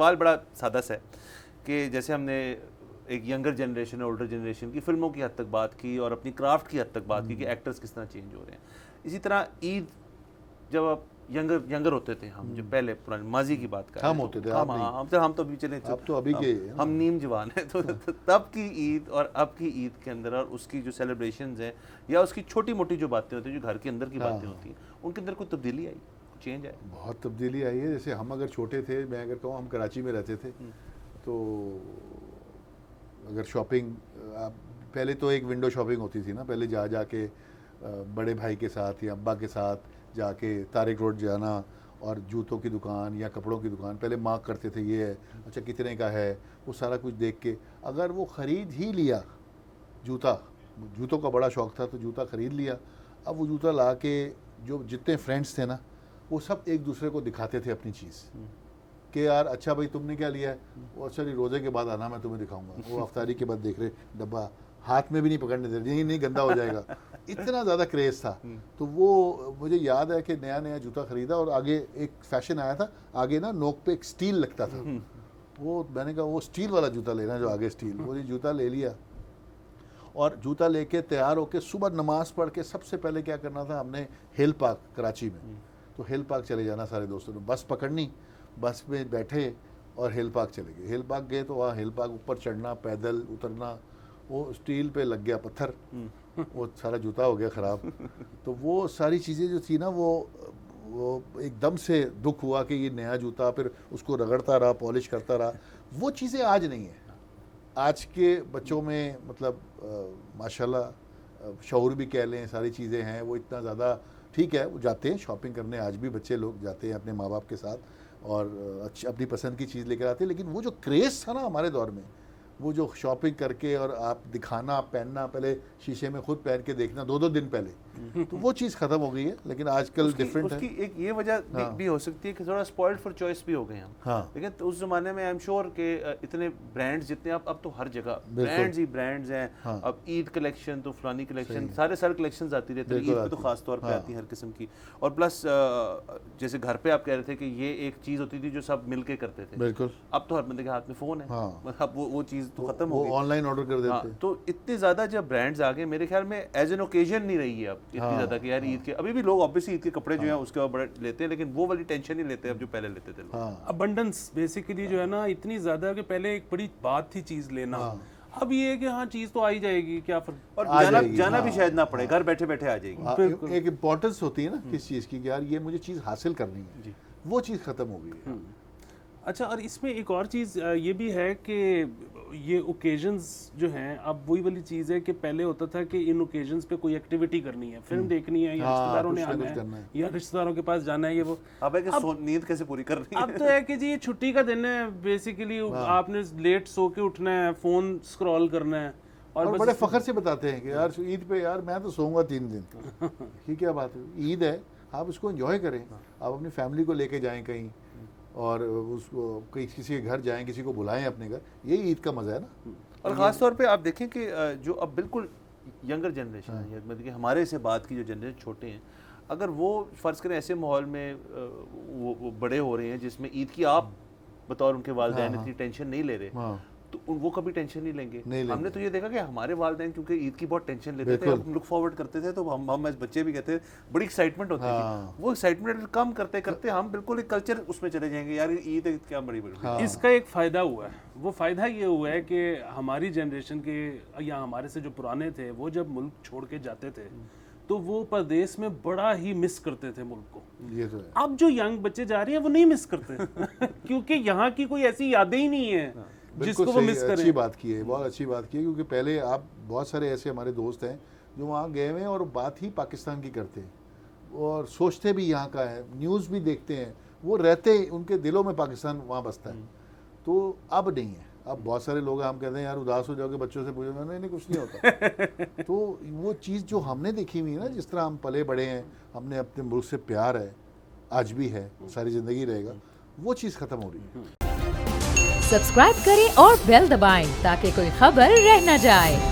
सवाल बड़ा सादा सा है कि जैसे हमने एक यंगर जनरेशन और ओल्डर जनरेशन की फिल्मों की हद तक बात की और अपनी क्राफ्ट की हद तक बात की कि एक्टर्स किस तरह चेंज हो रहे हैं, इसी तरह ईद जब आप यंगर होते थे, हम जो पहले पुरानी माजी की बात कर रहे हम होते थे, हम तो अभी चले, अब तो अभी के हम नीम जवान हैं, तो तब की ईद और अब की ईद के अंदर और उसकी जो सेलिब्रेशंस हैं या उसकी छोटी मोटी जो बातें होती हैं, जो घर के अंदर की बातें होती हैं, उनके अंदर कोई तब्दीली आई, चेंज आई? बहुत तब्दीली आई है। जैसे हम अगर छोटे थे, मैं अगर कहूँ हम कराची में रहते थे, तो अगर शॉपिंग पहले तो एक विंडो शॉपिंग होती थी ना, पहले जा के बड़े भाई के साथ या अब्बा के साथ जाके तारिक रोड जाना और जूतों की दुकान या कपड़ों की दुकान पहले मार्क करते थे, ये है अच्छा कितने का है, वो सारा कुछ देख के अगर वो ख़रीद ही लिया, जूतों का बड़ा शौक़ था तो जूता ख़रीद लिया। अब वो जूता ला के जो जितने फ्रेंड्स थे ना, वो सब एक दूसरे को दिखाते थे अपनी चीज़ कि यार अच्छा भाई तुमने क्या लिया है, वो अच्छा रोज़े के बाद आना मैं तुम्हें दिखाऊंगा, वो अफ्तारी के बाद देख रहे डब्बा हाथ में भी नहीं पकड़ने दे रहे, नहीं गंदा हो जाएगा, इतना ज़्यादा क्रेज़ था। तो वो मुझे याद है कि नया जूता ख़रीदा और आगे एक फ़ैशन आया था, आगे ना नोक पे एक स्टील लगता था, वो मैंने कहा वो स्टील वाला जूता लेना जो आगे स्टील, वो ये जूता ले लिया और जूता लेके तैयार होके सुबह नमाज़ पढ़ के सबसे पहले क्या करना था, हमने हिल पार्क कराची में, तो हिल पार्क चले जाना सारे दोस्तों ने, बस पकड़नी, बस में बैठे और हिल पार्क चले गए। हिल पार्क गए तो वहाँ हिल पार्क ऊपर चढ़ना, पैदल उतरना, वो स्टील पे लग गया पत्थर, वो सारा जूता हो गया ख़राब। तो वो सारी चीज़ें जो थी ना, वो एकदम से दुख हुआ कि ये नया जूता, फिर उसको रगड़ता रहा, पॉलिश करता रहा, वो चीज़ें आज नहीं है। आज के बच्चों में मतलब माशाल्लाह शऊर भी कह लें, सारी चीज़ें हैं, वो इतना ज़्यादा ठीक है, वो जाते हैं शॉपिंग करने, आज भी बच्चे लोग जाते हैं अपने माँ बाप के साथ और अपनी पसंद की चीज़ लेकर आते हैं। लेकिन वो जो क्रेज़ था ना हमारे दौर में, वो जो शॉपिंग करके और आप दिखाना, पहनना, पहले शीशे में खुद पहन के देखना 2-2 दिन पहले, तो वो चीज़ ख़त्म हो गई है। लेकिन आजकल डिफरेंट है। उसकी एक ये वजह भी हो सकती है कि थोड़ा स्पॉइल्ड फॉर चॉइस भी हो गए हम। लेकिन तो उस ज़माने में आई एम श्योर कि इतने ब्रांड्स जितने अब तो हर जगह ब्रांड्स ही ब्रांड्स हैं। अब ईद कलेक्शन तो फलानी कलेक्शन, सारे कलेक्शन आती रहती है, ईद पे तो खास तौर पर आती है हर किस्म की। और प्लस जैसे घर पे आप कह रहे थे कि ये एक चीज़ होती थी जो सब मिल के करते थे, बिल्कुल। अब तो हर बंदे के हाथ में फ़ोन है, अब वो चीज़ तो खत्म हो गई, ऑनलाइन ऑर्डर कर देते हैं। तो इतने ज़्यादा जब ब्रांड्स आ गए, मेरे ख्याल में एज एन ओकेजन नहीं रही है अब इतनी ज़्यादा कि यार ईद के, अभी भी लोग ऑब्वियसली ईद के कपड़े जो हैं उसके ऊपर लेते हैं, लेकिन वो वाली टेंशन नहीं लेते अब जो पहले लेते थे लोग। अबंडेंस बेसिकली जो है ना इतनी ज़्यादा कि पहले एक बड़ी बात थी चीज़ लेना, अब ये है कि हाँ चीज़ तो आ ही जाएगी, क्या फर्क, और जाना भी शायद ना पड़े, घर बैठे बैठे आ जाएगी। एक इम्पोर्टेंस होती है ना किस चीज़ की, यार ये मुझे चीज़ हासिल करनी है, वो चीज़ ख़त्म हो गई है। अच्छा, और इसमें एक और चीज़ ये भी है कि ये ओकेजन्स जो हैं, अब वही वाली चीज़ है कि पहले होता था कि इन ओकेजन्स पे कोई एक्टिविटी करनी है, फिल्म देखनी है या रिश्तेदारों ने आना है या रिश्तेदारों के पास जाना है, ये वो। अब नींद कैसे पूरी करनी है? अब तो है कि जी ये छुट्टी का दिन है, बेसिकली आपने लेट सो के उठना है, फ़ोन स्क्रॉल करना है और बड़े फ़ख्र से बताते हैं कि यार ईद पे यार मैं तो सोऊंगा 3 दिन। ये क्या बात है, ईद है, आप उसको एंजॉय करें, आप अपनी फैमिली को लेके जाएं कहीं और उसको किसी के घर जाएं, किसी को बुलाएं अपने घर, यही ईद का मज़ा है ना। और ख़ास तौर पे आप देखें कि जो अब बिल्कुल यंगर जनरेशन है, मतलब कि हमारे से बात की जो जनरेशन छोटे हैं, अगर वो फ़र्ज़ करें ऐसे माहौल में वो बड़े हो रहे हैं जिसमें ईद की आप बतौर उनके वालिदैन इतनी टेंशन नहीं ले रहे, तो वो कभी टेंशन नहीं लेंगे। हमने तो ये देखा कि हमारे वालिदैन क्योंकि ईद की बहुत टेंशन लेते थे, हम लुक फॉरवर्ड करते थे, तो हम एज बच्चे भी कहते थे बड़ी एक्साइटमेंट होती थी, वो एक्साइटमेंट कम करते करते हम बिल्कुल एक कल्चर उसमें चले जाएंगे, यार ईद क्या बड़ी। इसका एक फ़ायदा हुआ है, वो फ़ायदा ये हुआ है कि हमारी जनरेशन के या हमारे से जो पुराने थे, वो जब मुल्क छोड़ के जाते थे तो वो परदेश में बड़ा ही मिस करते थे मुल्क को। ये तो है। अब जो यंग बच्चे जा रहे हैं वो नहीं मिस करते क्योंकि यहाँ की कोई ऐसी यादें ही नहीं है जिसको वो मिस करें। अच्छी बात की है, बहुत अच्छी बात की है, क्योंकि पहले आप बहुत सारे ऐसे हमारे दोस्त हैं जो वहाँ गए हुए हैं और बात ही पाकिस्तान की करते हैं और सोचते भी यहाँ का है, न्यूज़ भी देखते हैं, वो रहते, उनके दिलों में पाकिस्तान वहाँ बसता है। तो अब नहीं है, अब बहुत सारे लोग हम कहते हैं यार उदास हो जाओगे, बच्चों से पूछो, नहीं कुछ नहीं होता। तो वो चीज़ जो हमने देखी हुई है ना, जिस तरह हम पले बड़े हैं, हमने अपने मुल्क से प्यार है, आज भी है, सारी ज़िंदगी रहेगा, वो चीज़ ख़त्म हो रही है। सब्सक्राइब करें और बेल दबाएं ताकि कोई खबर रह न जाए।